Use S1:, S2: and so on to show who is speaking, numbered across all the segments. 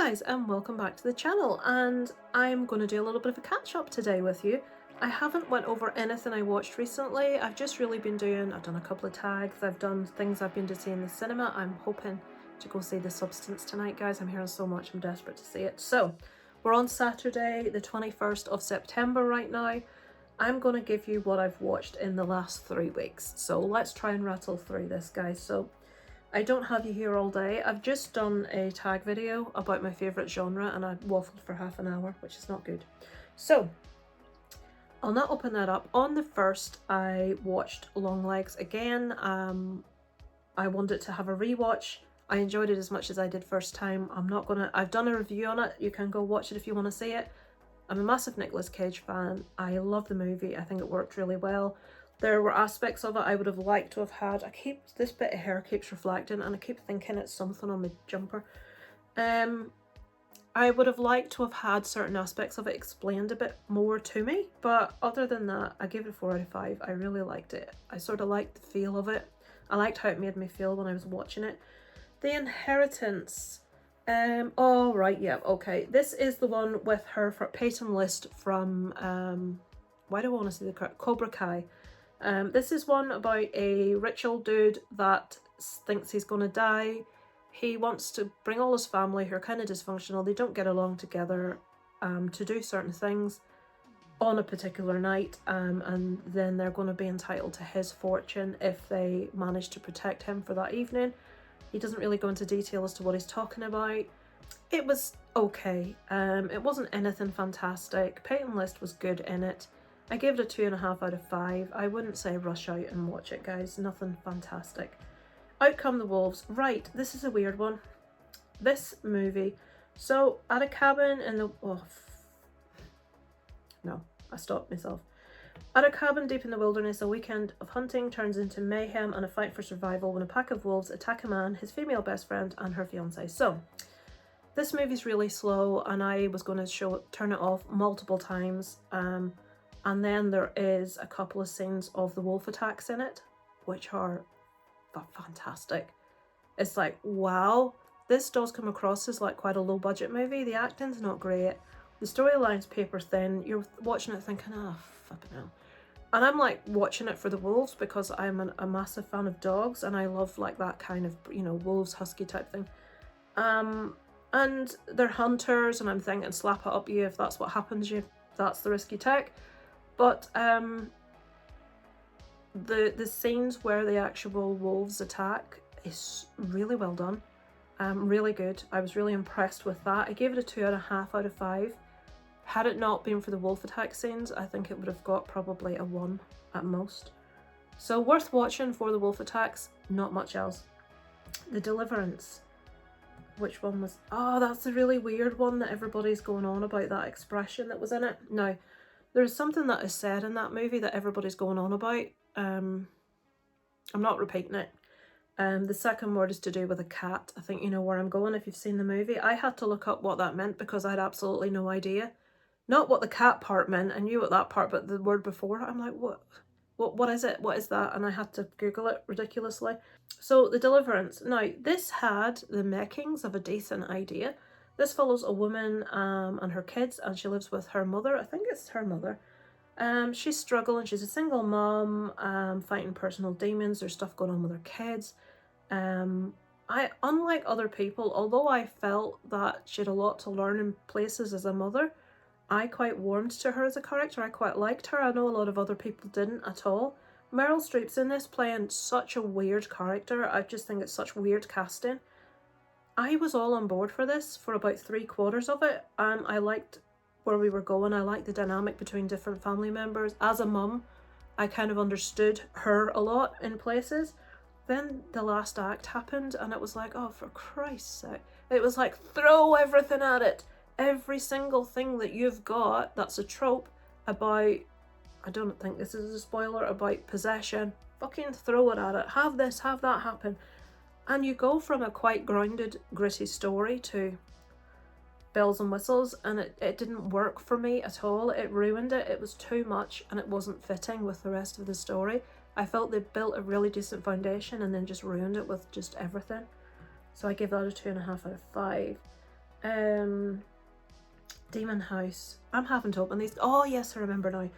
S1: guys, and welcome back to the channel, and I'm going to do a little bit of a catch up today with you. I haven't went over anything I watched recently. I've just really been I've done a couple of tags, I've done things I've been to see in the cinema. I'm hoping to go see The Substance tonight, guys. I'm hearing so much, I'm desperate to see it. So, we're on Saturday, the 21st of September right now. I'm going to give you what I've watched in the last 3 weeks. So let's try and rattle through this, guys. So, I don't have you here all day. I've just done a tag video about my favourite genre and I waffled for half an hour, which is not good. So, I'll not open that up. On the 1st, I watched Longlegs again. I wanted to have a rewatch. I enjoyed it as much as I did first time. I've done a review on it. You can go watch it if you want to see it. I'm a massive Nicolas Cage fan. I love the movie. I think it worked really well. There were aspects of it I would have liked to have had. This bit of hair keeps reflecting and I keep thinking it's something on my jumper. I would have liked to have had certain aspects of it explained a bit more to me, but other than that, I gave it a 4 out of 5. I really liked it. I sort of liked the feel of it. I liked how it made me feel when I was watching it. The Inheritance. Oh, right, yeah, okay. This is the one with her Peyton List from, why do I want to say the correct? Cobra Kai. This is one about a rich old dude that thinks he's going to die. He wants to bring all his family who are kind of dysfunctional. They don't get along together to do certain things on a particular night, and then they're going to be entitled to his fortune if they manage to protect him for that evening. He doesn't really go into detail as to what he's talking about. It was okay. It wasn't anything fantastic. Peyton List was good in it. I gave it a 2.5 out of 5. I wouldn't say rush out and watch it, guys. Nothing fantastic. Out Come the Wolves. Right, this is a weird one. This movie. So, at a cabin in the... Oh, no, I stopped myself. At a cabin deep in the wilderness, a weekend of hunting turns into mayhem and a fight for survival when a pack of wolves attack a man, his female best friend, and her fiancé. So, this movie's really slow, and I was going to turn it off multiple times. And then there is a couple of scenes of the wolf attacks in it, which are fantastic. It's like, wow, this does come across as like quite a low budget movie. The acting's not great. The storyline's paper thin. You're watching it thinking, oh, flipping hell. And I'm like watching it for the wolves because I'm a massive fan of dogs and I love like that kind of, you know, wolves, husky type thing. And they're hunters and I'm thinking slap it up you if that's what happens, that's the risk you take. But the scenes where the actual wolves attack is really well done. Really good. I was really impressed with that. I gave it a 2.5 out of 5. Had it not been for the wolf attack scenes, I think it would have got probably a 1 at most. So worth watching for the wolf attacks, not much else. The Deliverance. Which one was... Oh, that's a really weird one that everybody's going on about, that expression that was in it. Now, there's something that is said in that movie that everybody's going on about. I'm not repeating it. The second word is to do with a cat. I think you know where I'm going if you've seen the movie. I had to look up what that meant because I had absolutely no idea. Not what the cat part meant. I knew what that part, but the word before, I'm like, what is it? What is that? And I had to Google it ridiculously. So, The Deliverance. Now, this had the makings of a decent idea. This follows a woman and her kids, and she lives with her mother. I think it's her mother. She's struggling. She's a single mom, fighting personal demons. There's stuff going on with her kids. Unlike other people, although I felt that she had a lot to learn in places as a mother, I quite warmed to her as a character. I quite liked her. I know a lot of other people didn't at all. Meryl Streep's in this playing such a weird character. I just think it's such weird casting. I was all on board for this for about 3/4 of it. I liked where we were going. I liked the dynamic between different family members. As a mum, I kind of understood her a lot in places. Then the last act happened and it was like, oh, for Christ's sake. It was like, throw everything at it. Every single thing that you've got that's a trope about, I don't think this is a spoiler, about possession. Fucking throw it at it. Have this, have that happen. And you go from a quite grounded, gritty story to bells and whistles, and it didn't work for me at all. It ruined it. It was too much, and it wasn't fitting with the rest of the story. I felt they built a really decent foundation and then just ruined it with just everything. So I give that a 2.5 out of 5. Demon House. I'm having to open these. Oh yes, I remember now.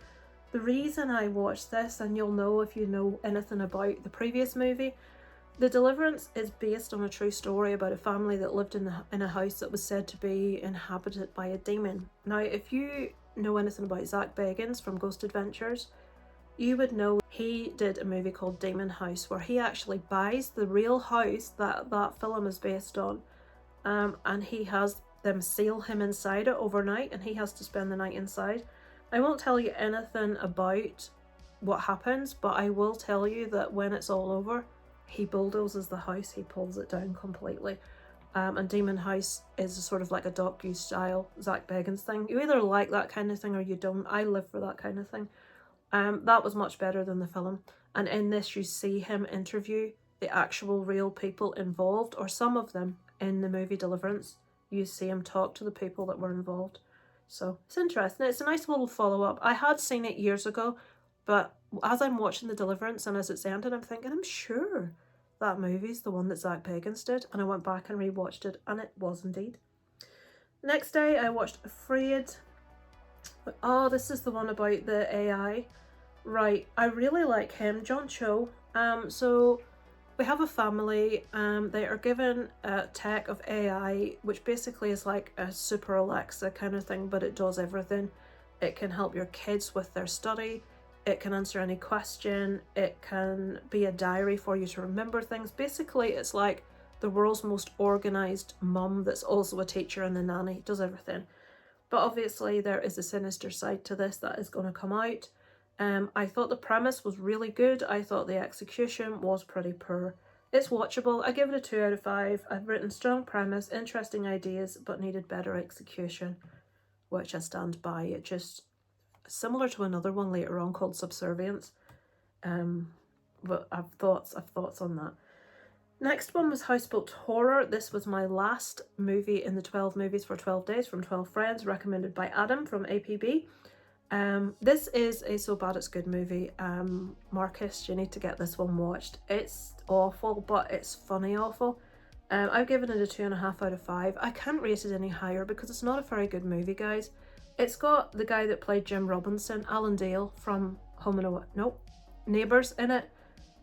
S1: The reason I watched this, and you'll know if you know anything about the previous movie, The Deliverance is based on a true story about a family that lived in a house that was said to be inhabited by a demon. Now, if you know anything about Zach Bagans from Ghost Adventures, you would know he did a movie called Demon House where he actually buys the real house that that film is based on, and he has them seal him inside it overnight, and he has to spend the night inside. I won't tell you anything about what happens, but I will tell you that when it's all over, he bulldozes the house, he pulls it down completely. And Demon House is sort of like a docu-style Zach Bagans thing. You either like that kind of thing or you don't. I live for that kind of thing. That was much better than the film. And in this, you see him interview the actual real people involved, or some of them in the movie Deliverance. You see him talk to the people that were involved. So it's interesting. It's a nice little follow-up. I had seen it years ago, but as I'm watching The Deliverance and as it's ending, I'm thinking, I'm sure that movie's the one that Zach Bagans did. And I went back and rewatched it, and it was indeed. Next day, I watched Afraid. Oh, this is the one about the AI. Right, I really like him, John Cho. So we have a family. They are given a tech of AI, which basically is like a super Alexa kind of thing, but it does everything. It can help your kids with their study. It can answer any question. It can be a diary for you to remember things. Basically, it's like the world's most organized mum that's also a teacher and a nanny. It does everything. But obviously, there is a sinister side to this that is going to come out. I thought the premise was really good. I thought the execution was pretty poor. It's watchable. I give it a 2 out of 5. I've written strong premise, interesting ideas, but needed better execution, which I stand by. It just, similar to another one later on called Subservience. But I've thoughts on that. Next one was Houseboat Horror. This was my last movie in the 12 movies for 12 days from 12 friends, recommended by Adam from APB. This is a so bad it's good movie. Marcus, you need to get this one watched. It's awful, but it's funny awful. I've given it a 2.5 out of 5. I can't rate it any higher because it's not a very good movie, guys. It's got the guy that played Jim Robinson, Alan Dale from Neighbours in it,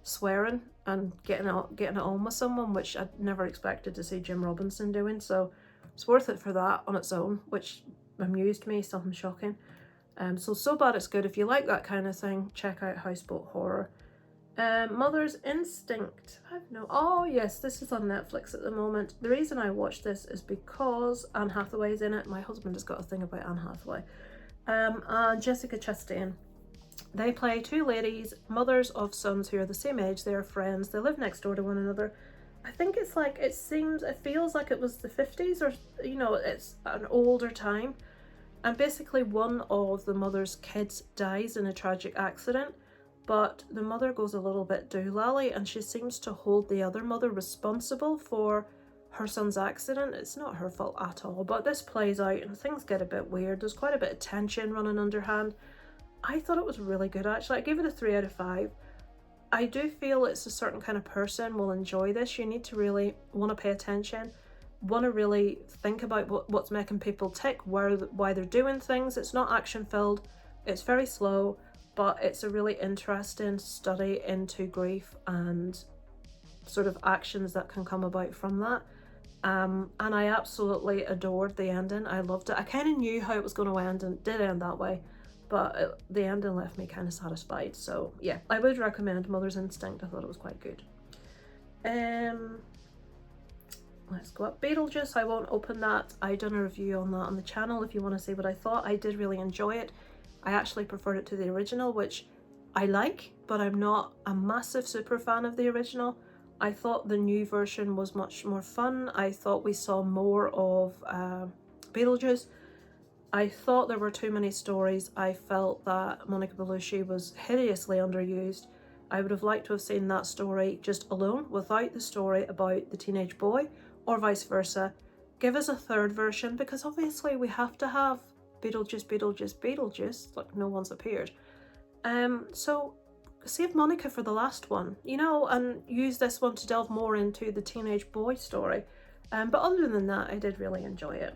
S1: swearing and getting it on with someone, which I'd never expected to see Jim Robinson doing. So it's worth it for that on its own, which amused me, something shocking. So bad it's good. If you like that kind of thing, check out Houseboat Horror. Mother's Instinct. Oh yes, this is on Netflix at the moment. The reason I watched this is because Anne Hathaway's in it. My husband has got a thing about Anne Hathaway. And Jessica Chastain. They play two ladies, mothers of sons who are the same age. They are friends. They live next door to one another. I think it's like, it feels like it was the 50s, or it's an older time. And basically one of the mother's kids dies in a tragic accident, but the mother goes a little bit doolally and she seems to hold the other mother responsible for her son's accident. It's not her fault at all, but this plays out and things get a bit weird. There's quite a bit of tension running underhand. I thought it was really good, actually. I gave it a 3 out of 5. I do feel it's a certain kind of person will enjoy this. You need to really want to pay attention, want to really think about what's making people tick, why they're doing things. It's not action filled, it's very slow, but it's a really interesting study into grief and sort of actions that can come about from that. And I absolutely adored the ending. I loved it. I kind of knew how it was going to end, and it did end that way, but the ending left me kind of satisfied. So yeah, I would recommend Mother's Instinct. I thought it was quite good. Let's go up. Beetlejuice, I won't open that. I done a review on that on the channel if you want to see what I thought. I did really enjoy it. I actually preferred it to the original, which I like, but I'm not a massive super fan of the original. I thought the new version was much more fun. I thought we saw more of Beetlejuice. I thought there were too many stories. I felt that Monica Bellucci was hideously underused. I would have liked to have seen that story just alone, without the story about the teenage boy, or vice versa. Give us a third version, because obviously we have to have Beetlejuice, like no one's appeared. So save Monica for the last one, and use this one to delve more into the teenage boy story. But other than that, I did really enjoy it.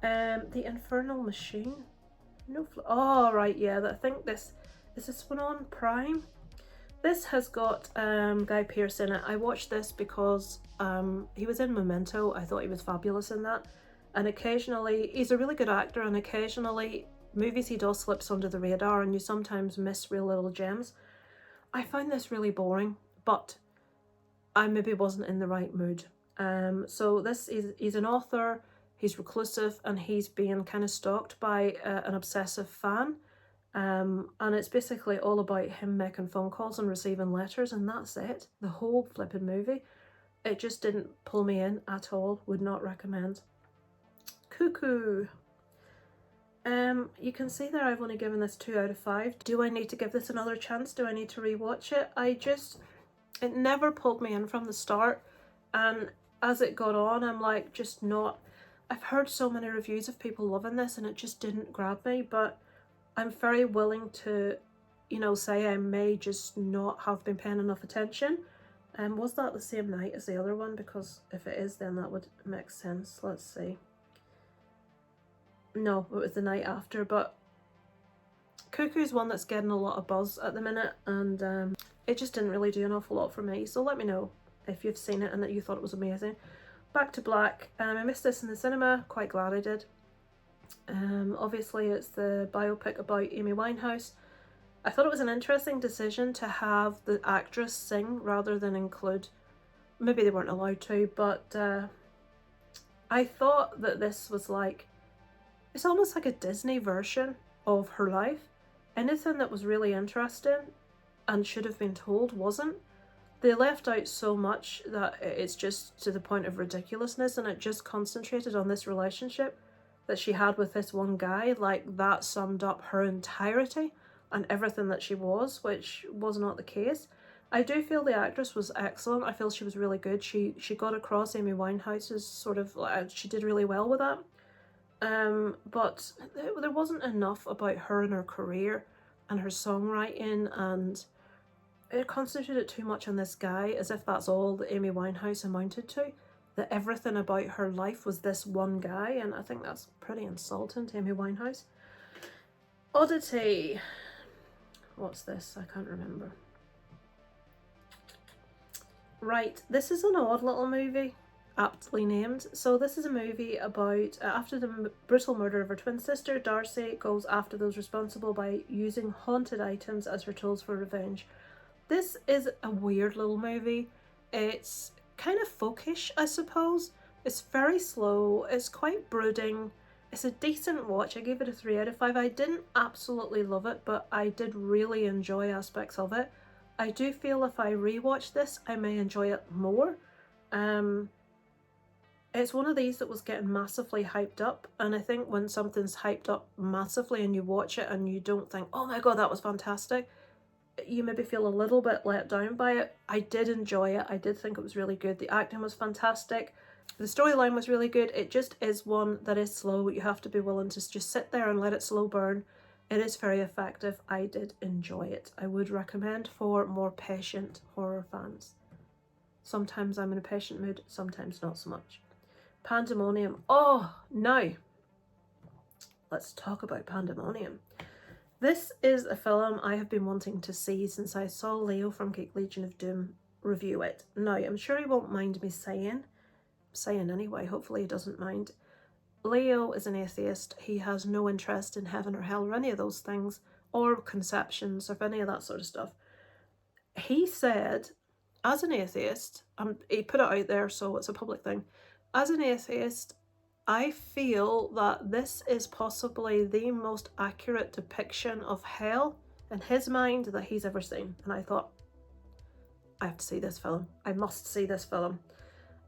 S1: The Infernal Machine. No, oh right, yeah. I think this is this one on Prime. This has got Guy Pearce in it. I watched this because he was in Memento. I thought he was fabulous in that. And occasionally, he's a really good actor, and occasionally movies he does slips under the radar and you sometimes miss real little gems. I found this really boring, but I maybe wasn't in the right mood. So this is, he's an author, he's reclusive, and he's being kind of stalked by an obsessive fan. And it's basically all about him making phone calls and receiving letters, and that's it. The whole flipping movie. It just didn't pull me in at all. Would not recommend. Cuckoo. You can see there I've only given this 2 out of 5. Do I need to give this another chance? Do I need to rewatch it? It never pulled me in from the start, and as it got on, I'm like, just not. I've heard so many reviews of people loving this and it just didn't grab me, but I'm very willing to, you know, say I may just not have been paying enough attention. Was that the same night as the other one? Because if it is, then that would make sense. Let's see. No, it was the night after, but Cuckoo's one that's getting a lot of buzz at the minute, and it just didn't really do an awful lot for me. So let me know if you've seen it and that you thought it was amazing. Back to Black. I missed this in the cinema. Quite glad I did. Obviously it's the biopic about Amy Winehouse. I thought it was an interesting decision to have the actress sing rather than include, maybe they weren't allowed to, but I thought that this was like, it's almost like a Disney version of her life. Anything that was really interesting and should have been told wasn't. They left out so much that it's just to the point of ridiculousness, and it just concentrated on this relationship that she had with this one guy. Like, that summed up her entirety and everything that she was, which was not the case. I do feel the actress was excellent. I feel she was really good. She got across Amy Winehouse's sort of, she did really well with that. But there wasn't enough about her and her career and her songwriting, and it concentrated too much on this guy, as if that's all that Amy Winehouse amounted to. That everything about her life was this one guy, and I think that's pretty insulting to Amy Winehouse. Oddity. What's this? I can't remember. Right, this is an odd little movie, aptly named. So this is a movie about, after the brutal murder of her twin sister, Darcy goes after those responsible by using haunted items as her tools for revenge. This is a weird little movie. It's kind of folkish, I suppose. It's very slow. It's quite brooding. It's a decent watch. I gave it a 3 out of 5. I didn't absolutely love it, but I did really enjoy aspects of it. I do feel if I rewatch this, I may enjoy it more. It's one of these that was getting massively hyped up, and I think when something's hyped up massively and you watch it and you don't think, oh my god, that was fantastic, you maybe feel a little bit let down by it. I did enjoy it. I did think it was really good. The acting was fantastic. The storyline was really good. It just is one that is slow. You have to be willing to just sit there and let it slow burn. It is very effective. I did enjoy it. I would recommend for more patient horror fans. Sometimes I'm in a patient mood, sometimes not so much. Pandemonium. Oh, now let's talk about Pandemonium. This is a film I have been wanting to see since I saw Leo from Geek Legion of Doom review it. Now, I'm sure he won't mind me saying anyway, hopefully he doesn't mind. Leo is an atheist. He has no interest in heaven or hell or any of those things, or conceptions of any of that sort of stuff. He said, as an atheist, he put it out there so it's a public thing, as an atheist, I feel that this is possibly the most accurate depiction of hell in his mind that he's ever seen. And I thought, I have to see this film. I must see this film.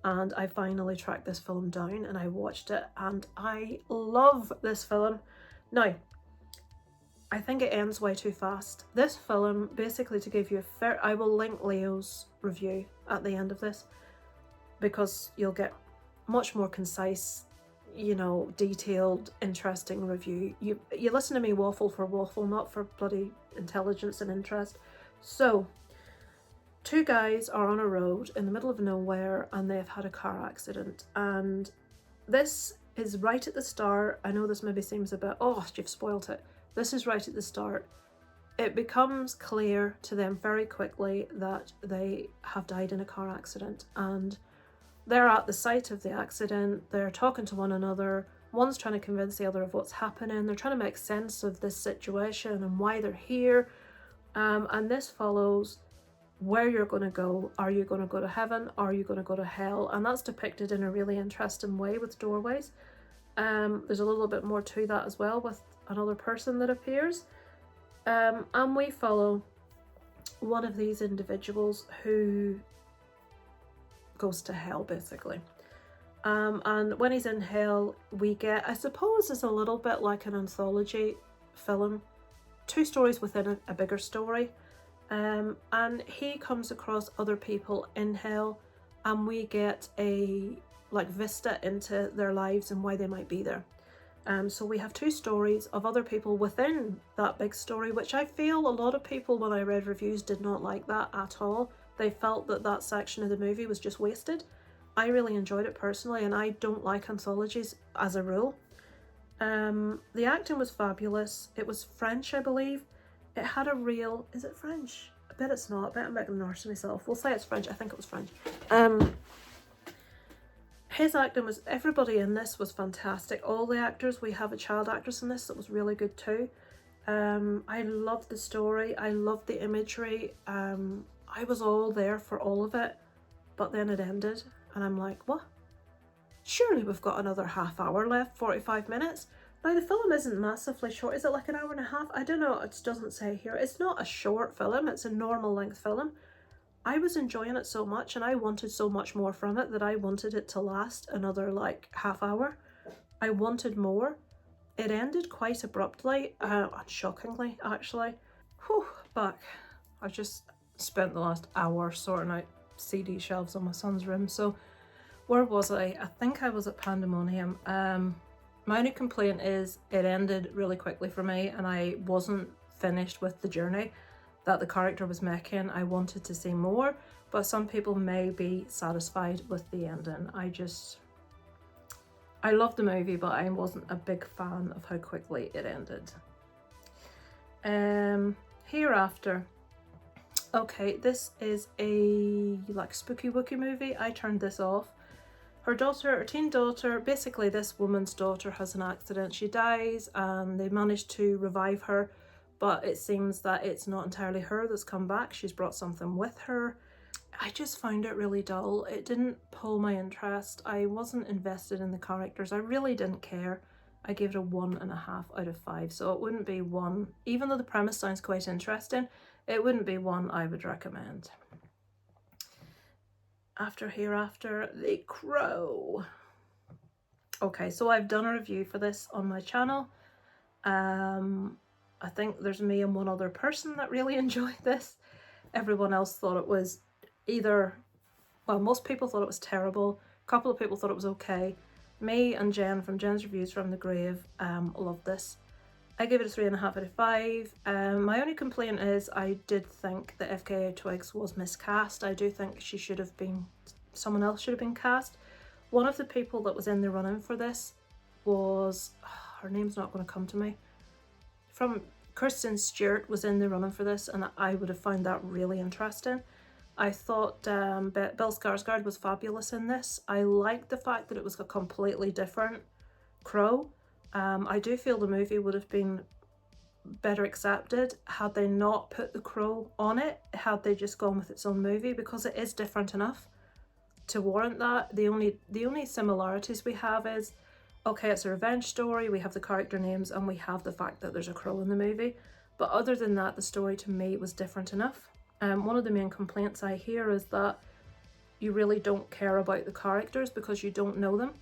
S1: And I finally tracked this film down and I watched it, and I love this film. Now, I think it ends way too fast. This film, basically, to give you a fair, I will link Leo's review at the end of this, because you'll get much more concise, you know, detailed, interesting review. You listen to me waffle for waffle, not for bloody intelligence and interest. So, Two guys are on a road in the middle of nowhere and they've had a car accident, and this is right at the start. I know this maybe seems a bit, oh, you've spoiled it. This is right at the start. It becomes clear to them very quickly that they have died in a car accident, and they're at the site of the accident. They're talking to one another. One's trying to convince the other of what's happening. They're trying to make sense of this situation and why they're here. And this follows where you're going to go. Are you going to go to heaven? Are you going to go to hell? And that's depicted in a really interesting way with doorways. There's a little bit more to that as well with another person that appears. And we follow one of these individuals who goes to hell, basically. And when he's in hell, we get, I suppose it's a little bit like an anthology film, two stories within a bigger story. And he comes across other people in hell, and we get a vista into their lives and why they might be there. So we have two stories of other people within that big story, which I feel a lot of people, when I read reviews, did not like that at all. They felt that that section of the movie was just wasted. I really enjoyed it personally, and I don't like anthologies as a rule. The acting was fabulous. It was French, I believe. It had a real... Is it French? I bet it's not. I bet I'm making an arse of myself. We'll say it's French. I think it was French. His acting was... Everybody in this was fantastic. All the actors. We have a child actress in this that was really good too. I loved the story. I loved the imagery. I was all there for all of it. But then it ended. And I'm like, what? Surely we've got another half hour left, 45 minutes. Now, the film isn't massively short. Is it like an hour and a half? I don't know. It doesn't say here. It's not a short film. It's a normal length film. I was enjoying it so much, and I wanted so much more from it that I wanted it to last another half hour. I wanted more. It ended quite abruptly, and shockingly, actually. Whew, back. I just spent the last hour sorting out CD shelves on my son's room. So where was I? I think I was at Pandemonium. My only complaint is it ended really quickly for me, and I wasn't finished with the journey that the character was making. I wanted to see more, but some people may be satisfied with the ending. I loved the movie, but I wasn't a big fan of how quickly it ended. Hereafter. Okay, this is a spooky wooky movie. I turned this off. Her teen daughter, basically this woman's daughter has an accident. She dies and they manage to revive her, but it seems that it's not entirely her that's come back. She's brought something with her. I just found it really dull. It didn't pull my interest. I wasn't invested in the characters. I really didn't care. I gave it a 1.5 out of 5, so it wouldn't be one, even though the premise sounds quite interesting, it wouldn't be one I would recommend. Hereafter, The Crow. Okay, so I've done a review for this on my channel. I think there's me and one other person that really enjoyed this. Everyone else thought it was most people thought it was terrible. A couple of people thought it was okay. Me and Jen from Jen's Reviews from the Grave loved this. I gave it a 3.5 out of 5. My only complaint is I did think that FKA Twigs was miscast. I do think someone else should have been cast. One of the people that was in the running for this was, her name's not going to come to me. Kristen Stewart was in the running for this, and I would have found that really interesting. I thought Bill Skarsgård was fabulous in this. I liked the fact that it was a completely different Crow. I do feel the movie would have been better accepted had they not put the Crow on it, had they just gone with its own movie, because it is different enough to warrant that. The only similarities we have is, okay, it's a revenge story, we have the character names, and we have the fact that there's a crow in the movie. But other than that, the story to me was different enough. One of the main complaints I hear is that you really don't care about the characters because you don't know them.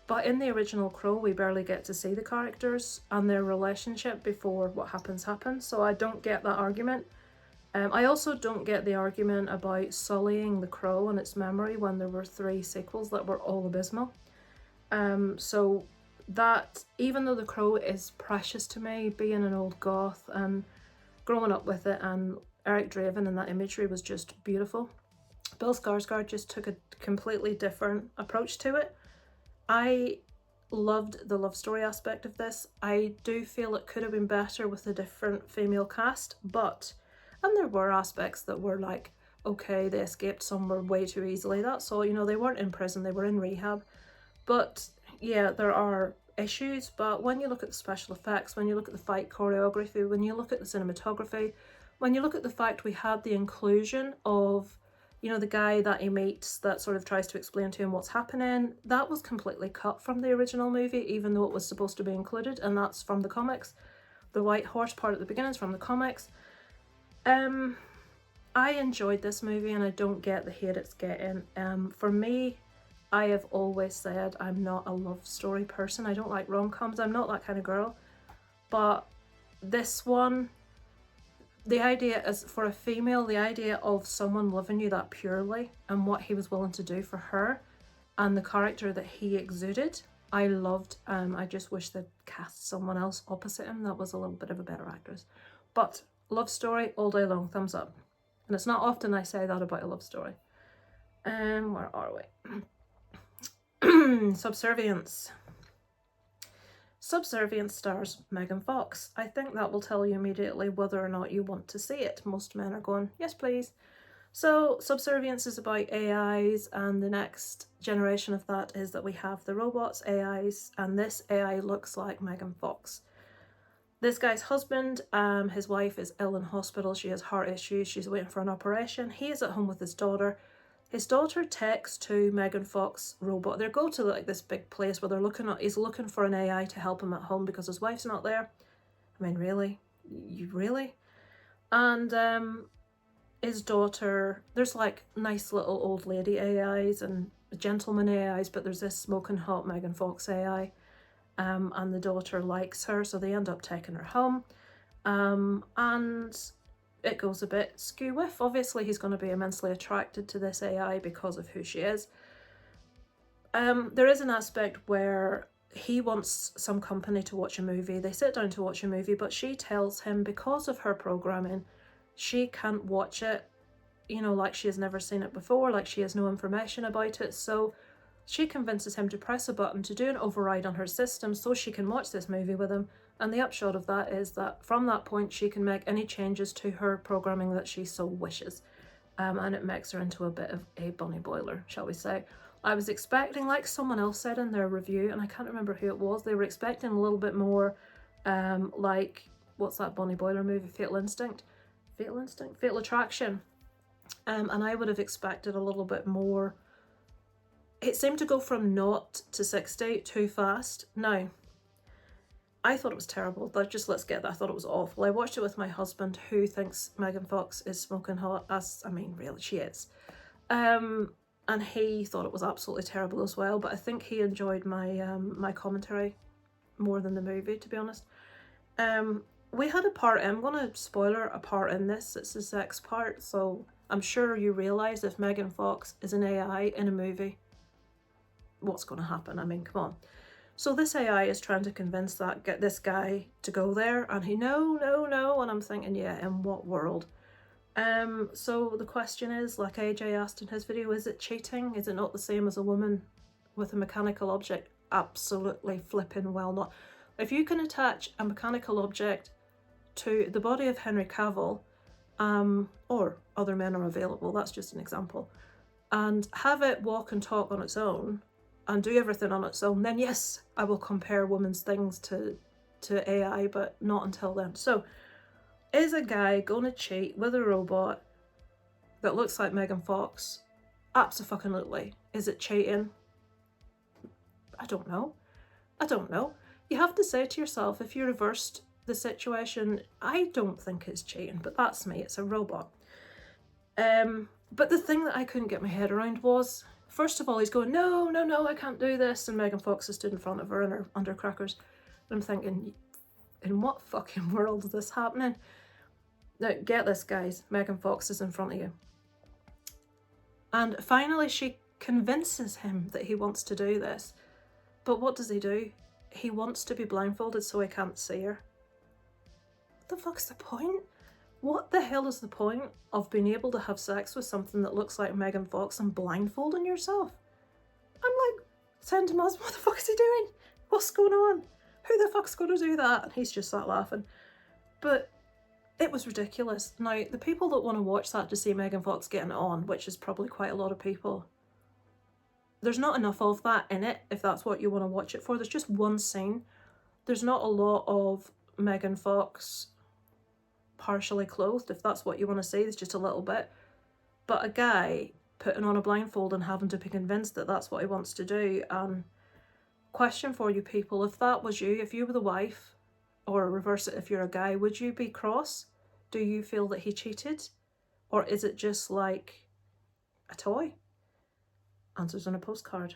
S1: But in the original Crow, we barely get to see the characters and their relationship before what happens. So I don't get that argument. I also don't get the argument about sullying the Crow and its memory when there were 3 sequels that were all abysmal. So that, even though the Crow is precious to me, being an old goth and growing up with it and Eric Draven and that imagery was just beautiful. Bill Skarsgård just took a completely different approach to it. I loved the love story aspect of this. I do feel it could have been better with a different female cast, and there were aspects that were like, okay, they escaped somewhere way too easily. That's all, you know, they weren't in prison, they were in rehab. But yeah, there are issues, but when you look at the special effects, when you look at the fight choreography, when you look at the cinematography, when you look at the fact we had the inclusion of, you know, the guy that he meets that sort of tries to explain to him what's happening, that was completely cut from the original movie, even though it was supposed to be included, and that's from the comics. The white horse part at the beginning is from the comics. I enjoyed this movie and I don't get the hate it's getting. For me, I have always said I'm not a love story person. I don't like rom-coms. I'm not that kind of girl. But this one, the idea is, for a female, the idea of someone loving you that purely and what he was willing to do for her and the character that he exuded, I loved. I just wish they'd cast someone else opposite him that was a little bit of a better actress. But love story all day long, thumbs up. And it's not often I say that about a love story. Where are we? Subservience. Subservience stars Megan Fox. I think that will tell you immediately whether or not you want to see it. Most men are going, yes please. So Subservience is about AIs, and the next generation of that is that we have the robots, AIs, and this AI looks like Megan Fox. This guy's husband, his wife is ill in hospital. She has heart issues. She's waiting for an operation. He is at home with his daughter. His daughter texts to Megan Fox robot. They go to like this big place where he's looking for an AI to help him at home because his wife's not there. I mean, really? You really? And his daughter, there's like nice little old lady AIs and gentleman AIs, but there's this smoking hot Megan Fox AI. And the daughter likes her, so they end up taking her home. And it goes a bit skew-whiff. Obviously, he's going to be immensely attracted to this AI because of who she is. There is an aspect where he wants some company to watch a movie. They sit down to watch a movie, but she tells him because of her programming, she can't watch it, you know, like she has never seen it before, like she has no information about it. So she convinces him to press a button to do an override on her system so she can watch this movie with him. And the upshot of that is that from that point she can make any changes to her programming that she so wishes. And it makes her into a bit of a bunny boiler, shall we say. I was expecting, like someone else said in their review, and I can't remember who it was, they were expecting a little bit more like, what's that bunny boiler movie? Fatal Instinct? Fatal Attraction. And I would have expected a little bit more. It seemed to go from 0 to 60 too fast. Now, I thought it was terrible. Let's get that. I thought it was awful. I watched it with my husband, who thinks Megan Fox is smoking hot. I mean, really, she is. And he thought it was absolutely terrible as well. But I think he enjoyed my my commentary more than the movie, to be honest. We had a part. I'm gonna spoiler a part in this. It's the sex part. So I'm sure you realise if Megan Fox is an AI in a movie, what's going to happen? I mean, come on. So this AI is trying to get this guy to go there, and he no, and I'm thinking, yeah, in what world? So the question is, like AJ asked in his video, is it cheating? Is it not the same as a woman with a mechanical object? Absolutely flipping well not. If you can attach a mechanical object to the body of Henry Cavill, or other men are available, that's just an example, and have it walk and talk on its own, and do everything on its own, then yes, I will compare women's things to AI, but not until then. So, is a guy gonna cheat with a robot that looks like Megan Fox? Abso-fucking-lutely. Is it cheating? I don't know. You have to say to yourself, if you reversed the situation, I don't think it's cheating, but that's me, it's a robot. But the thing that I couldn't get my head around was, first of all, he's going, no, I can't do this. And Megan Fox has stood in front of her in her undercrackers. And I'm thinking, in what fucking world is this happening? Now, get this, guys. Megan Fox is in front of you. And finally, she convinces him that he wants to do this. But what does he do? He wants to be blindfolded so he can't see her. What the fuck's the point? what the hell is the point of being able to have sex with something that looks like Megan Fox and blindfolding yourself? I'm like, saying to my husband, what the fuck is he doing? What's going on? Who the fuck's going to do that? And he's just sat laughing. But it was ridiculous. Now, the people that want to watch that to see Megan Fox getting it on, which is probably quite a lot of people, there's not enough of that in it if that's what you want to watch it for. There's just one scene. There's not a lot of Megan Fox partially clothed, if that's what you want to see. There's just a little bit. But a guy putting on a blindfold and having to be convinced that that's what he wants to do. Question for you people, if that was you, if you were the wife, or reverse it, if you're a guy, would you be cross? Do you feel that he cheated? Or is it just like a toy? Answers on a postcard.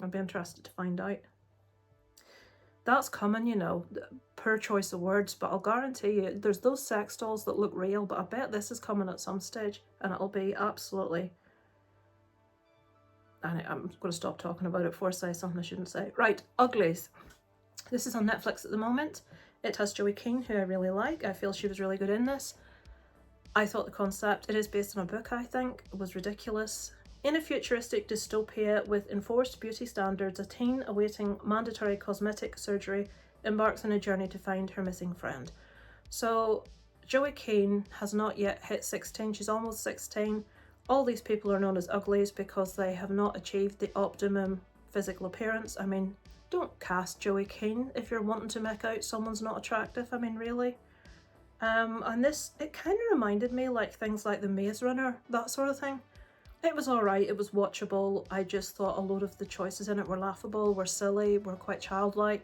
S1: I'd be interested to find out. That's coming, you know, poor choice of words, but I'll guarantee you there's those sex dolls that look real, but I bet this is coming at some stage and it'll be absolutely... And I'm going to stop talking about it before I say something I shouldn't say. Right, Uglies. This is on Netflix at the moment. It has Joey Keane, who I really like. I feel she was really good in this. I thought the concept, it is based on a book, I think, was ridiculous. In a futuristic dystopia with enforced beauty standards, a teen awaiting mandatory cosmetic surgery embarks on a journey to find her missing friend. So Joey Keane has not yet hit 16, she's almost 16. All these people are known as uglies because they have not achieved the optimum physical appearance. I mean, don't cast Joey Keane if you're wanting to make out someone's not attractive. I mean, really. And this, it kind of reminded me like things like The Maze Runner, that sort of thing. It was alright, it was watchable. I just thought a lot of the choices in it were laughable, were silly, were quite childlike.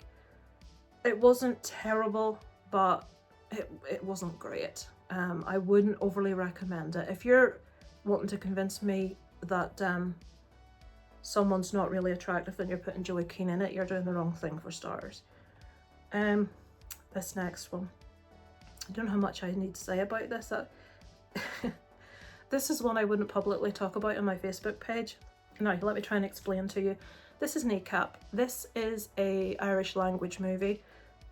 S1: It wasn't terrible, but it wasn't great. I wouldn't overly recommend it. If you're wanting to convince me that someone's not really attractive and you're putting Joey Keane in it, you're doing the wrong thing for starters. This next one. I don't know how much I need to say about this. This is one I wouldn't publicly talk about on my Facebook page. Now, let me try and explain to you. This is Kneecap. This is a Irish language movie.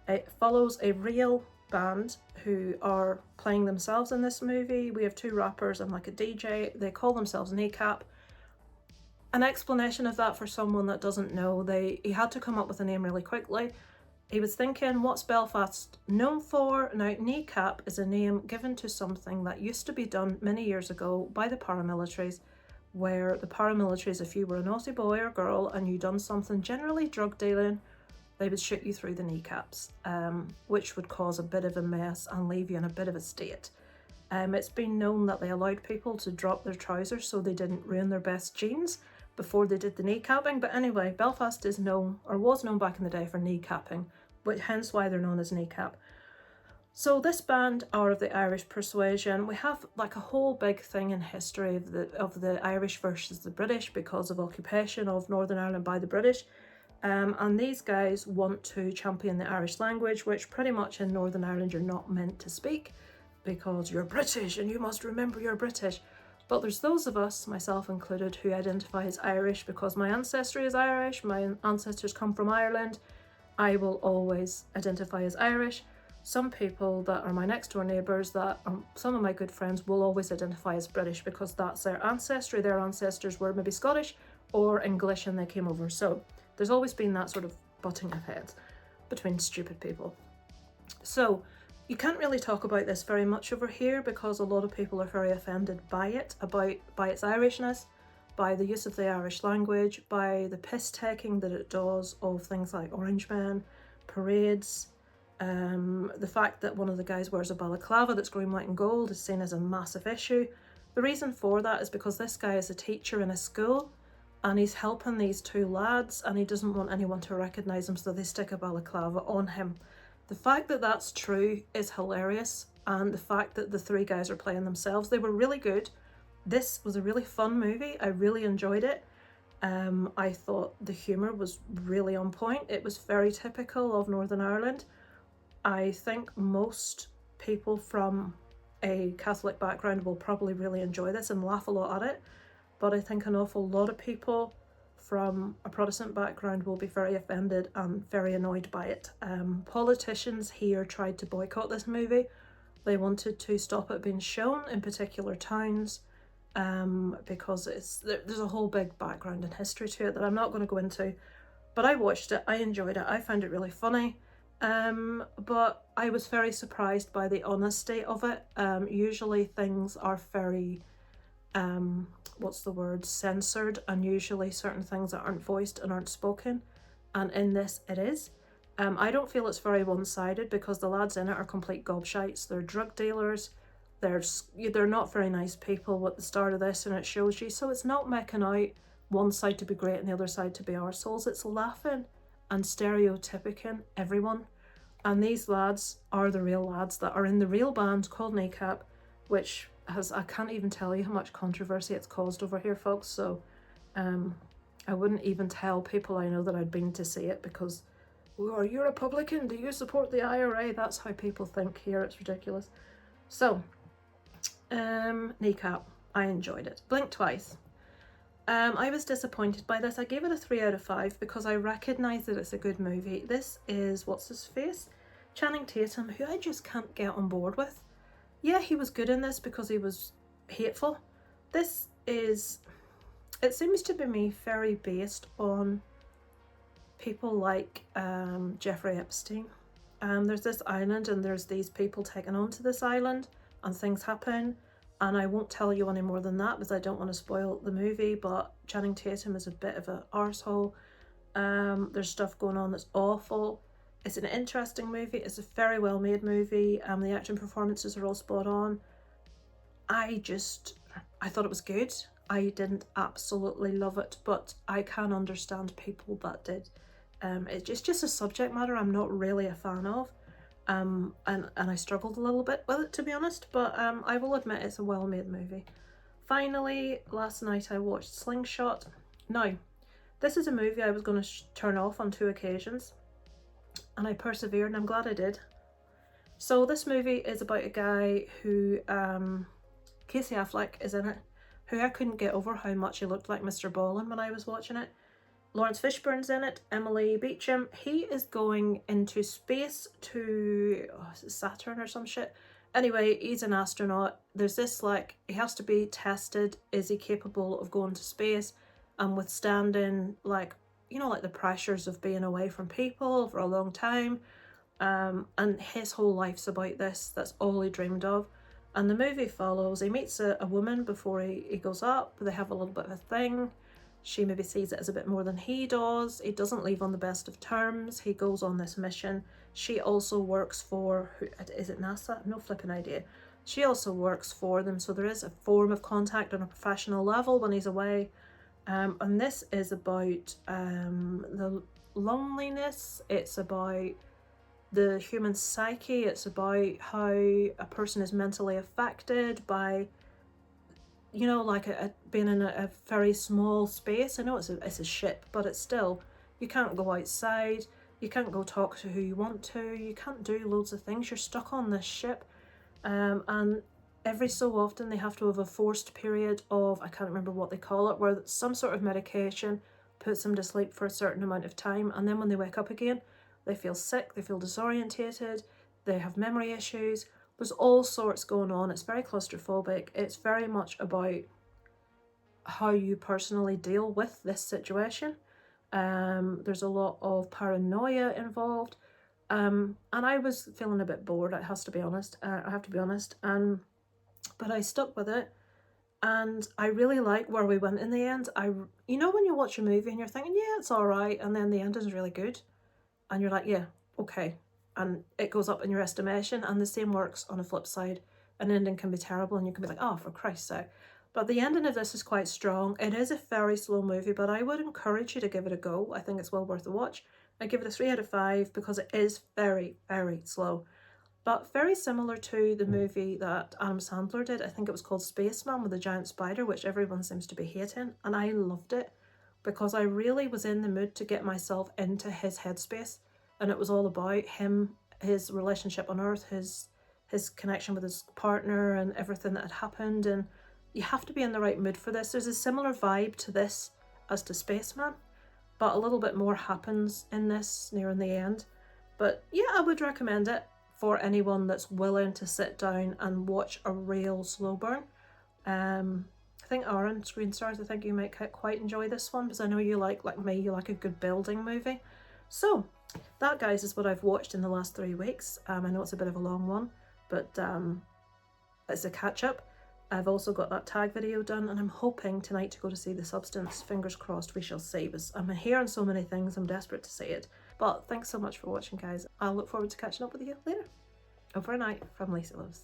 S1: It follows a real band who are playing themselves in this movie. We have two rappers and like a DJ. They call themselves Kneecap. An explanation of that for someone that doesn't know, he had to come up with a name really quickly. He was thinking, what's Belfast known for? Now, Kneecap is a name given to something that used to be done many years ago by the paramilitaries, where the paramilitaries, if you were a naughty boy or girl and you done something, generally drug dealing, they would shoot you through the kneecaps, which would cause a bit of a mess and leave you in a bit of a state. It's been known that they allowed people to drop their trousers so they didn't ruin their best jeans before they did the kneecapping. But anyway, Belfast is known, or was known back in the day, for kneecapping, but hence why they're known as Kneecap. So this band are of the Irish persuasion. We have like a whole big thing in history of the Irish versus the British because of occupation of Northern Ireland by the British. And these guys want to champion the Irish language, which pretty much in Northern Ireland you're not meant to speak because you're British and you must remember you're British. But there's those of us, myself included, who identify as Irish because my ancestry is Irish, my ancestors come from Ireland. I will always identify as Irish. Some people that are my next door neighbours, that are some of my good friends, will always identify as British because that's their ancestry. Their ancestors were maybe Scottish or English and they came over. So there's always been that sort of butting of heads between stupid people. So you can't really talk about this very much over here because a lot of people are very offended by it, by its Irishness, by the use of the Irish language, by the piss taking that it does of things like Orange Men, parades. The fact that one of the guys wears a balaclava that's green, white and gold is seen as a massive issue. The reason for that is because this guy is a teacher in a school and he's helping these two lads and he doesn't want anyone to recognise him, so they stick a balaclava on him. The fact that that's true is hilarious, and the fact that the three guys are playing themselves, they were really good. This was a really fun movie. I really enjoyed it. I thought the humour was really on point. It was very typical of Northern Ireland. I think most people from a Catholic background will probably really enjoy this and laugh a lot at it, but I think an awful lot of people from a Protestant background will be very offended and very annoyed by it. Politicians here tried to boycott this movie. They wanted to stop it being shown in particular towns because there's a whole big background and history to it that I'm not going to go into. But I watched it, I enjoyed it, I found it really funny. But I was very surprised by the honesty of it. Usually things are very, what's the word, censored, and usually certain things that aren't voiced and aren't spoken. And in this, it is. I don't feel it's very one-sided because the lads in it are complete gobshites. They're drug dealers. They're not very nice people at the start of this, and it shows you. So it's not making out one side to be great and the other side to be arseholes. It's laughing and stereotypicing everyone. And these lads are the real lads that are in the real band called Kneecap, which has, I can't even tell you how much controversy it's caused over here, folks. So I wouldn't even tell people I know that I'd been to see it because, oh, are you a Republican? Do you support the IRA? That's how people think here. It's ridiculous. So, Kneecap, I enjoyed it. Blink twice. I was disappointed by this. I gave it a 3 out of 5 because I recognise that it's a good movie. This is, what's his face? Channing Tatum, who I just can't get on board with. Yeah, he was good in this because he was hateful. This is, it seems to be very based on people like Jeffrey Epstein. There's this island and there's these people taken onto this island and things happen. And I won't tell you any more than that because I don't want to spoil the movie, but Channing Tatum is a bit of an arsehole. There's stuff going on that's awful. It's an interesting movie. It's a very well made movie. The acting performances are all spot on. I thought it was good. I didn't absolutely love it, but I can understand people that did. It's just a subject matter I'm not really a fan of. And I struggled a little bit with it, to be honest, but I will admit it's a well-made movie. Finally, last night I watched Slingshot. Now, this is a movie I was going to turn off on 2 occasions, and I persevered, and I'm glad I did. So this movie is about a guy who, Casey Affleck is in it, who I couldn't get over how much he looked like Mr. Ballin when I was watching it. Lawrence Fishburne's in it, Emily Beecham. He is going into space to Saturn or some shit. Anyway, he's an astronaut. There's this, like, he has to be tested. Is he capable of going to space and withstanding, like, you know, like the pressures of being away from people for a long time? And his whole life's about this. That's all he dreamed of. And the movie follows. He meets a woman before he goes up. They have a little bit of a thing. She maybe sees it as a bit more than he does. He doesn't leave on the best of terms. He goes on this mission. She also works for, is it NASA? No flipping idea. She also works for them, so there is a form of contact on a professional level when he's away. And this is about the loneliness. It's about the human psyche. It's about how a person is mentally affected by, you know, like being in a very small space. I know it's a ship, but it's still, you can't go outside, you can't go talk to who you want to, you can't do loads of things, you're stuck on this ship. And every so often they have to have a forced period of, I can't remember what they call it, where some sort of medication puts them to sleep for a certain amount of time, and then when they wake up again, they feel sick, they feel disorientated, they have memory issues. There's all sorts going on. It's very claustrophobic. It's very much about how you personally deal with this situation. There's a lot of paranoia involved. And I was feeling a bit bored, it has to be honest. I have to be honest. But I stuck with it. And I really like where we went in the end. You know when you watch a movie and you're thinking, yeah, it's all right. And then the end is really good. And you're like, yeah, okay. And it goes up in your estimation, and the same works on a flip side. An ending can be terrible and you can be like, oh, for Christ's sake. But the ending of this is quite strong. It is a very slow movie, but I would encourage you to give it a go. I think it's well worth a watch. I give it a 3 out of 5 because it is very, very slow. But very similar to the movie that Adam Sandler did. I think it was called Spaceman with a giant spider, which everyone seems to be hating. And I loved it because I really was in the mood to get myself into his headspace. And it was all about him, his relationship on Earth, his connection with his partner and everything that had happened. And you have to be in the right mood for this. There's a similar vibe to this as to Spaceman, but a little bit more happens in this near in the end. But yeah, I would recommend it. for anyone that's willing to sit down and watch a real slow burn. I think Aaron, Screen Stars, I think you might quite enjoy this one, because I know you like me, you like a good building movie. So that, guys, is what I've watched in the last 3 weeks. I know it's a bit of a long one, but it's a catch up. I've also got that tag video done, and I'm hoping tonight to go to see The Substance. Fingers crossed, we shall see. I'm hearing so many things, I'm desperate to see it. But thanks so much for watching, guys. I'll look forward to catching up with you later. Over and out from Lisa Loves.